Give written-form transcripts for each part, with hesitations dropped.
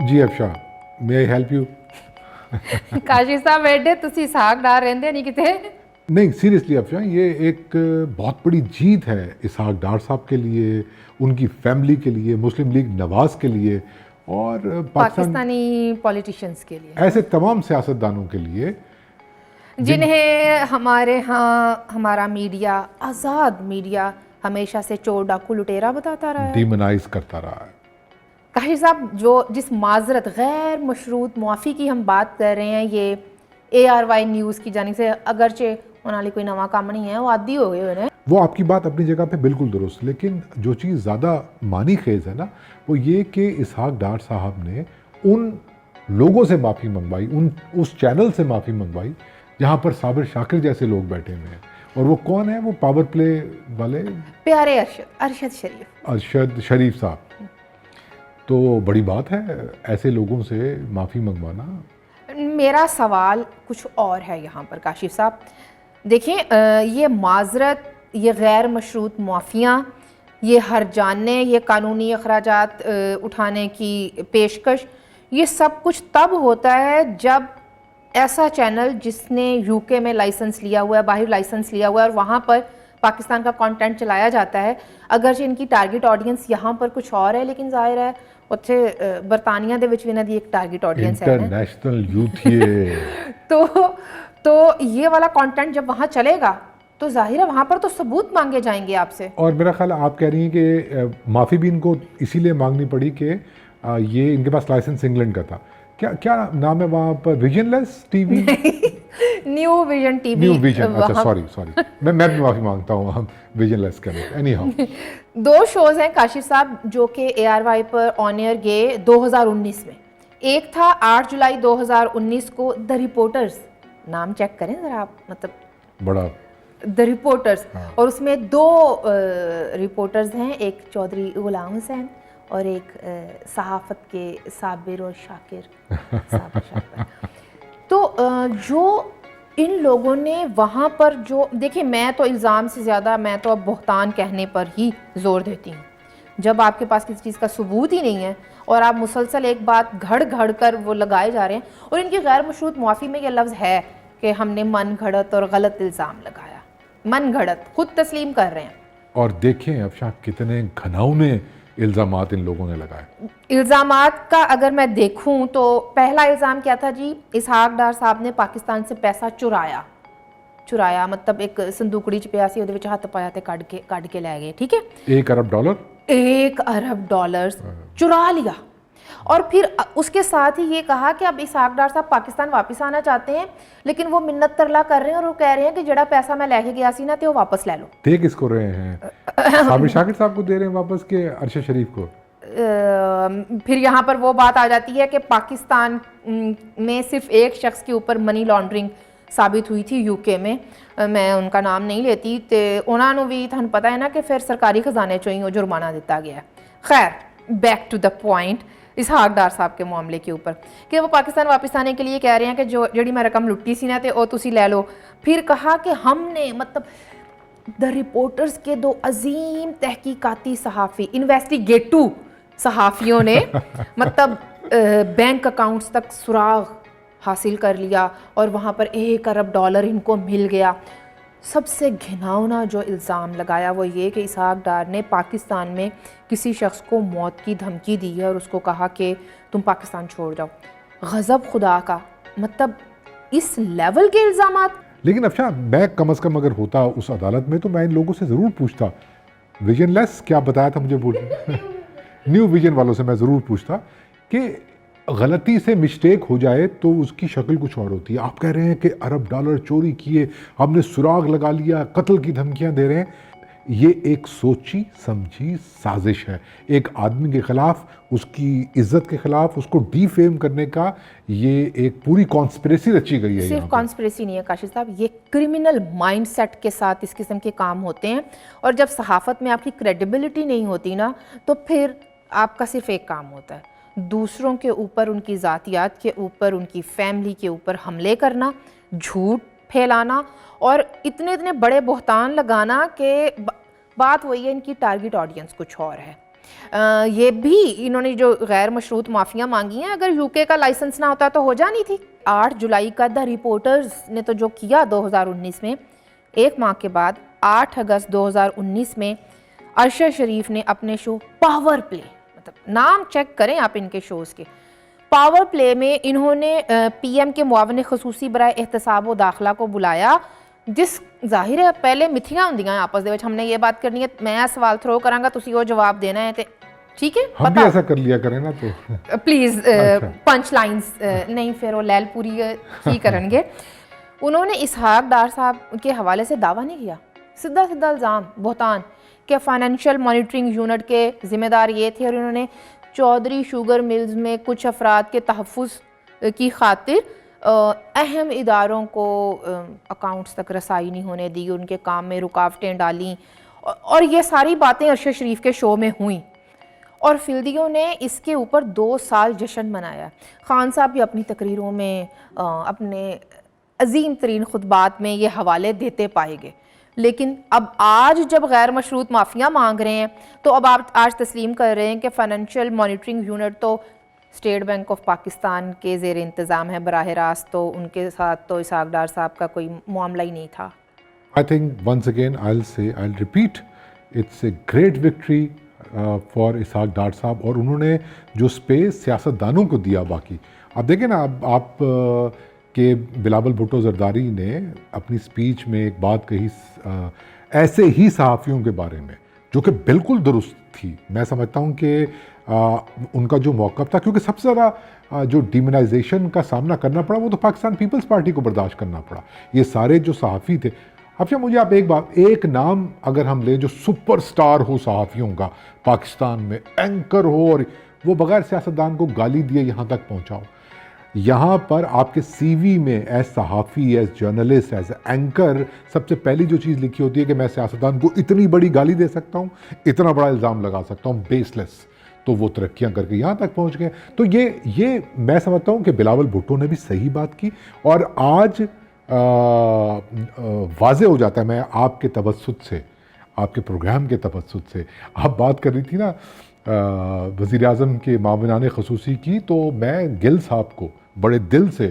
Ji Afsha, may I help you? Kashi Sahib ਐਡੇ ਤੁਸੀਂ ਸਾਗ ਡਾਰ ਰਹਿੰਦੇ ਨਹੀਂ ਕਿਤੇ। नहीं सीरियसली अफशा, ये एक बहुत बड़ी जीत है इसहाक डार साहब के लिए, उनकी फैमिली के लिए, मुस्लिम लीग नवाज के लिए और पाकिस्तान पाकिस्तानी पॉलिटिशियंस के लिए, ऐसे तमाम सियासतदानों के लिए जिन्हें हमारे यहाँ हमारा मीडिया, आज़ाद मीडिया, हमेशा से चोर डाकू लुटेरा बताता रहा है। डिमोनाइज करता रहा है। काशी साहब, जो जिस माजरत गैर मशरूत मुआफ़ी की हम बात कर रहे हैं, ये ARY न्यूज़ की जानिब से, अगरचे उन्होंने कोई नवा काम नहीं है, वो आदी हो गए उन्हें। वो आपकी बात अपनी जगह पे बिल्कुल दुरुस्त, लेकिन जो चीज़ ज़्यादा मानी खेज है ना, वो ये कि इसहाक डार साहब ने उन लोगों से माफ़ी मंगवाई, उस चैनल से माफ़ी मंगवाई जहाँ पर साबिर शाकिर जैसे लोग बैठे हुए हैं। और वो कौन है? वो पावर प्ले वाले प्यारे अरशद शरीफ, अरशद शरीफ साहब। तो बड़ी बात है ऐसे लोगों से माफ़ी मंगवाना। मेरा सवाल कुछ और है यहाँ पर काशिफ साहब। देखिए, ये माजरत, ये गैर मशरूत मुआफ़ियाँ, ये हर जानने, ये कानूनी अखराजात उठाने की पेशकश, ये सब कुछ तब होता है जब ऐसा चैनल जिसने UK में लाइसेंस लिया हुआ है, बाहर लाइसेंस लिया हुआ है, और वहाँ पर पाकिस्तान का कंटेंट चलाया जाता है। अगरचे इनकी टारगेट ऑडियंस यहाँ पर कुछ और है, लेकिन जाहिर है उत्थे बरतानिया दे विच भी इन्हां दी एक टारगेट ऑडियंस है, इंटरनेशनल यूथ ये तो ये वाला कंटेंट जब वहाँ चलेगा तो जाहिर है वहाँ पर तो सबूत मांगे जाएंगे आपसे। और मेरा ख्याल आप कह रही हैं कि माफ़ी भी इनको इसीलिए मांगनी पड़ी कि ये इनके पास लाइसेंस इंग्लैंड का था। क्या नाम है वहाँ पर? Visionless TV? New vision TV. New vision, अच्छा सॉरी मैं भी माफ़ी मांगता हूँ हम विजनलेस के लिए। एनी हाउ, 2 शोज हैं काशिफ साहब जो कि ARY पर ऑन एयर गए 2019 में। एक था 8 जुलाई 2019 को द रिपोर्टर्स, नाम चेक करें ज़रा आप, मतलब बड़ा द रिपोर्टर्स। हाँ। और उसमें 2 रिपोर्टर्स हैं, एक चौधरी गुलाम हुसैन और एक सहाफ़त के साबिर और शाकिर। तो जो इन लोगों ने वहाँ पर जो, देखिए मैं तो इल्ज़ाम से ज़्यादा मैं तो अब बहतान कहने पर ही ज़ोर देती हूँ। जब आपके पास किसी चीज़ का सबूत ही नहीं है और आप मुसलसल एक बात घड़ कर वो लगाए जा रहे हैं, और इनकी गैर मशरूत मुआफ़ी में ये लफ्ज़ है कि हमने मन घड़त और गलत इल्ज़ाम लगाया, मन घड़त खुद तस्लीम कर रहे हैं। और देखें अफशा कितने घनाउने इल्ज़ामात इन लोगों ने लगाए। इल्ज़ामात का अगर मैं देखूं तो पहला इल्ज़ाम क्या था जी? इसहाक डार साहब ने पाकिस्तान से पैसा चुराया, मतलब एक संदूकड़ी च पिया सी, उहदे विच हत्थ पाया ते कढ़ के लै गए। ठीक है, $1 अरब, $1 अरब चुरा लिया। और फिर उसके साथ ही ये कहा कि अब इसहाक डार साहब पाकिस्तान वापस आना चाहते हैं, लेकिन वो मिन्नत तरला कर रहे हैं और वो कह रहे हैं कि जड़ा पैसा मैं लेके गया सी ना ते वो वापस ले लो। दे किसको रहे हैं? साबिर शाकिर साहब को दे रहे हैं वापस के अरशद शरीफ को? फिर यहाँ पर वो बात आ जाती है कि पाकिस्तान में सिर्फ एक शख्स के ऊपर मनी लॉन्ड्रिंग साबित हुई थी UK में, मैं उनका नाम नहीं लेती, तो उन्होंने भी थानू पता है ना कि फिर सरकारी खजाने चों ही जुर्माना दिता गया है। खैर, बैक टू द पॉइंट इसहाक डार साहब के मामले के ऊपर कि वो पाकिस्तान वापस आने के लिए कह रहे हैं कि जो जड़ी मैं रकम लुट्टी सी ना तो वो तुसी ले लो। फिर कहा कि हमने, मतलब द रिपोर्टर्स के 2 अजीम तहकीकाती सहाफ़ी, इन्वेस्टिगेटिव सहाफ़ियों ने मतलब बैंक अकाउंट्स तक सुराग हासिल कर लिया और वहाँ पर $1 अरब इनको मिल गया। सबसे घिनौना जो इल्ज़ाम लगाया वो ये कि इसहाक डार ने पाकिस्तान में किसी शख्स को मौत की धमकी दी है और उसको कहा कि तुम पाकिस्तान छोड़ जाओ। गज़ब खुदा का, मतलब इस लेवल के इल्ज़ामात। लेकिन अफशा, मैं कम अज़ कम अगर होता उस अदालत में तो मैं इन लोगों से ज़रूर पूछता, विजनलेस क्या बताया था मुझे बोल न्यू विजन वालों से मैं ज़रूर पूछता कि गलती से मिस्टेक हो जाए तो उसकी शक्ल कुछ और होती है। आप कह रहे हैं कि $1 अरब चोरी किए, हमने सुराग लगा लिया, कत्ल की धमकियां दे रहे हैं। ये एक सोची समझी साजिश है, एक आदमी के ख़िलाफ़, उसकी इज़्ज़त के ख़िलाफ़, उसको डीफेम करने का ये एक पूरी कॉन्स्पिरेसी रची गई है। सिर्फ कॉन्स्पिरेसी नहीं है काशिफ साहब, ये क्रिमिनल माइंडसेट के साथ इस किस्म के काम होते हैं। और जब सहाफ़त में आपकी क्रेडिबिलिटी नहीं होती ना, तो फिर आपका सिर्फ एक काम होता है, दूसरों के ऊपर, उनकी ज़ातियात के ऊपर, उनकी फैमिली के ऊपर हमले करना, झूठ फैलाना और इतने बड़े बहतान लगाना कि बात वही है, इनकी टारगेट ऑडियंस कुछ और है। ये भी इन्होंने जो गैर मशरूत माफ़ियाँ मांगी हैं, अगर यूके का लाइसेंस ना होता तो हो जानी थी। 8 जुलाई का द रिपोर्टर्स ने तो जो किया 2019 में, एक माह के बाद 8 अगस्त 2019 में अरशद शरीफ ने अपने शो पावर प्ले, मतलब नाम चेक करें आप इनके शोज़ के, पावर प्ले में इन्होंने पीएम के मुआविन खसूसी बराए एहतसाब व दाखिला को बुलाया, जिस जाहिर है पहले मिथियां होंदियां आपस दे विच, हमने ये बात करनी है, मैं सवाल थ्रो करांगा तुसी वो जवाब देना है, ते ठीक है हम भी ऐसा कर लिया करें ना तो प्लीज़ पंच लाइन्स नहीं, फिर वो लैल पूरी ही करेंगे। उन्होंने इसहाक डार साहब के हवाले से दावा नहीं किया, सीधा सीधा इल्ज़ाम बहतान कि फाइनेंशियल मॉनिटरिंग यूनिट के ज़िम्मेदार ये थे और उन्होंने चौधरी शुगर मिल्स में कुछ अफराद के तहफ़्फ़ुज़ की खातिर अहम इदारों को अकाउंट्स तक रसाई नहीं होने दी, उनके काम में रुकावटें डाली, और ये सारी बातें अरशद शरीफ के शो में हुई और फिल्दियों ने इसके ऊपर 2 साल जश्न मनाया। खान साहब भी अपनी तकरीरों में अपने अजीम तरीन खुतबात में ये हवाले देते पाए गए। लेकिन अब आज जब गैर मशरूत माफ़ियाँ मांग रहे हैं तो अब आप आज तस्लीम कर रहे हैं कि फ़ाइनेंशियल मॉनिटरिंग यूनिट तो स्टेट बैंक ऑफ पाकिस्तान के ज़ेर इंतज़ाम है बराह रास्त, तो उनके साथ तो इसहाक डार साहब का कोई मामला ही नहीं था। I think once again I'll repeat, it's a great victory for इसहाक डार साहब, और उन्होंने जो स्पेस सियासतदानों को दिया, बाकी आप देखें ना, आप के बिलावल भुट्टो जरदारी ने अपनी स्पीच में एक बात कही ऐसे ही सहाफ़ियों के बारे में जो कि बिल्कुल दुरुस्त थी। मैं समझता हूँ कि उनका जो मौक़िफ़ था, क्योंकि सबसे ज़्यादा जो डिमोनाइजेशन का सामना करना पड़ा वो तो पाकिस्तान पीपल्स पार्टी को बर्दाश्त करना पड़ा। ये सारे जो सहाफ़ी थे, अच्छा मुझे आप एक नाम अगर हम लें जो सुपरस्टार हो सहाफ़ियों का पाकिस्तान में, एंकर हो और वो बगैर सियासतदान को गाली दिए यहाँ तक पहुँचाओ, यहाँ पर आपके सीवी में एज सहाफ़ी, एज जर्नलिस्ट, एज एंकर सबसे पहली जो चीज़ लिखी होती है कि मैं सियासतदान को इतनी बड़ी गाली दे सकता हूँ, इतना बड़ा इल्ज़ाम लगा सकता हूँ बेसलेस। तो वो तरक्कियाँ करके यहाँ तक पहुँच गए। तो ये मैं समझता हूँ कि बिलावल भुट्टो ने भी सही बात की, और आज वाज़े हो जाता है, मैं आपके तबस्सुत से, आपके प्रोग्राम के तबस्सुत से, आप बात कर रही थी ना वज़ीर आज़म के मामलाने खसूसी की, तो मैं गिल साहब को बड़े दिल से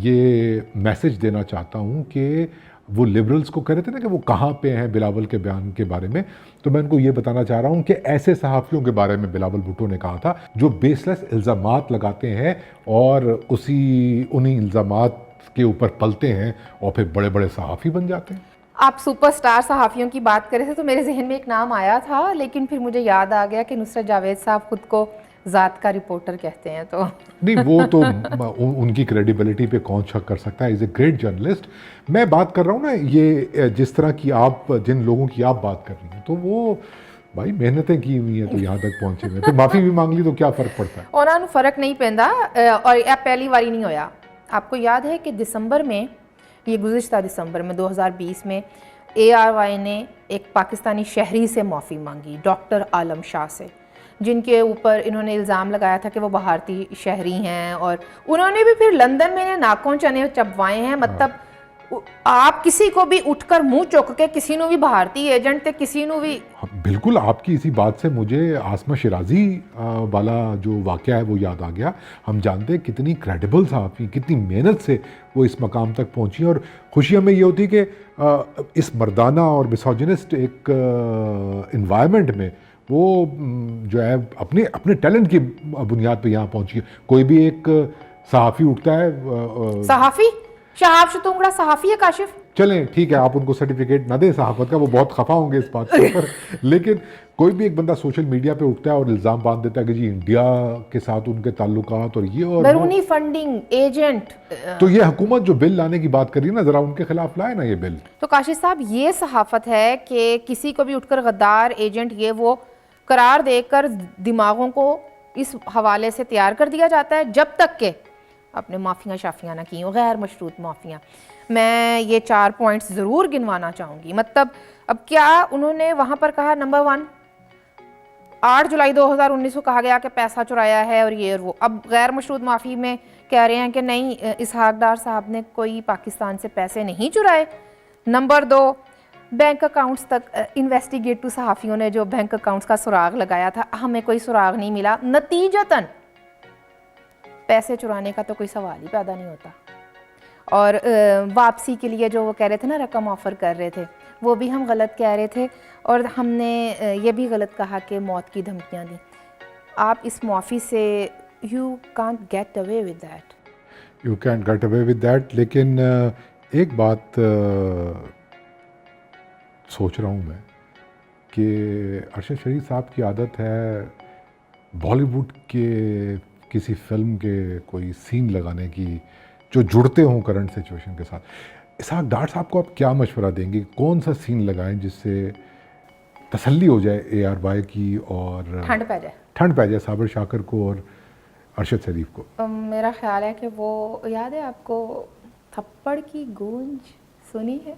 ये मैसेज देना चाहता हूँ कि वो लिबरल्स को कह रहे थे ना कि वो कहाँ पे हैं बिलावल के बयान के बारे में, तो मैं उनको ये बताना चाह रहा हूँ कि ऐसे सहाफ़ियों के बारे में बिलावल भुट्टो ने कहा था जो बेसलेस इल्ज़ामात लगाते हैं और उन्हीं इल्ज़ामात के ऊपर पलते हैं और फिर बड़े बड़े सहाफ़ी बन जाते हैं। आप सुपरस्टार सहाफ़ियों की बात कर रहे थे तो मेरे जहन में एक नाम आया था, लेकिन फिर मुझे याद आ गया कि नुसरत जावेद साहब खुद को ज़ात का रिपोर्टर कहते हैं, तो नहीं, वो तो उनकी क्रेडिबिलिटी पे कौन शक कर सकता है, इज़ ए ग्रेट जर्नलिस्ट। मैं बात कर रहा हूँ ना, ये जिस तरह की आप, जिन लोगों की आप बात कर रही हैं, तो वो भाई मेहनतें की हुई हैं तो यहाँ तक पहुँचे हुए, तो माफ़ी भी मांग ली तो क्या फ़र्क पड़ता है। उन्होंने फ़र्क नहीं पैंदा, और यह पहली बारी नहीं होया। आपको याद है कि दिसंबर में, ये गुज़िश्ता दिसंबर में 2020 में ARY ने एक पाकिस्तानी शहरी से माफ़ी मांगी, डॉक्टर आलम शाह से, जिनके ऊपर इन्होंने इल्ज़ाम लगाया था कि वो भारतीय शहरी हैं, और उन्होंने भी फिर लंदन में इन्हें नाखून चने चबवाए हैं। मतलब आप किसी को भी उठकर मुंह चुक के किसी को भी भारतीय एजेंट थे, किसी को भी। बिल्कुल, आपकी इसी बात से मुझे आसमा शिराजी वाला जो वाक़या है वो याद आ गया। हम जानते हैं कितनी क्रेडिबल सहाफ़ी, कितनी मेहनत से वो इस मकाम तक पहुंची, और खुशी हमें ये होती है कि इस मर्दाना और मिसोजिनिस्ट एक इन्वायरमेंट में वो जो है अपने टैलेंट की बुनियाद पे यहाँ पहुंची है। कोई भी एक सहाफ़ी उठता है, सहाफ़ी शहाब शतुंगड़ा सहाफ़ी है काशिफ, चलें ठीक है, आप उनको सर्टिफिकेट ना दें सहाफ़त का, वो बहुत खफा होंगे इस बात के ऊपर, लेकिन कोई भी एक बंदा सोशल मीडिया पे उठता है और इल्ज़ाम बांध देता है कि जी इंडिया के साथ उनके ताल्लुकात और ये और बैरूनी फंडिंग एजेंट, तो ये हुकूमत जो बिल लाने की बात कर रही है ना, ज़रा उनके खिलाफ लाए ना ये बिल। तो काशिफ साहब, ये सहाफ़त है कि किसी को भी उठकर गद्दार एजेंट ये वो करार देकर दिमागों को इस हवाले से तैयार कर दिया जाता है, जब तक के अपने माफ़ियाँ शाफियाँ ना की हो, गैर मशरूत माफ़ियाँ। मैं ये 4 पॉइंट्स ज़रूर गिनवाना चाहूँगी। मतलब अब क्या उन्होंने वहाँ पर कहा, नंबर 1, 8 जुलाई 2019 को कहा गया कि पैसा चुराया है और ये और वो। अब गैर मशरूत माफ़ी में कह रहे हैं कि नहीं, इसहाक डार साहब ने कोई पाकिस्तान से पैसे नहीं चुराए। नंबर 2, बैंक अकाउंट्स तक इन्वेस्टिगेटिव सहाफ़ियों ने जो बैंक अकाउंट्स का सुराग लगाया था, हमें कोई सुराग नहीं मिला। नतीजतन पैसे चुराने का तो कोई सवाल ही पैदा नहीं होता। और वापसी के लिए जो वो कह रहे थे ना, रकम ऑफ़र कर रहे थे, वो भी हम गलत कह रहे थे। और हमने ये भी गलत कहा कि मौत की धमकियाँ दी। आप इस मुआफ़ी से you can't get away with that. You can get away with that, लेकिन एक बात सोच रहा हूँ मैं कि अरशद शरीफ साहब की आदत है बॉलीवुड के किसी फिल्म के कोई सीन लगाने की जो जुड़ते हों करंट सिचुएशन के साथ। इसहाक डार साहब को आप क्या मशवरा देंगे, कौन सा सीन लगाएं जिससे तसल्ली हो जाए AR की और ठंड पै जाए साबिर शाकर को और अरशद शरीफ को? मेरा ख्याल है कि वो याद है आपको, थप्पड़ की गूंज सुनी है?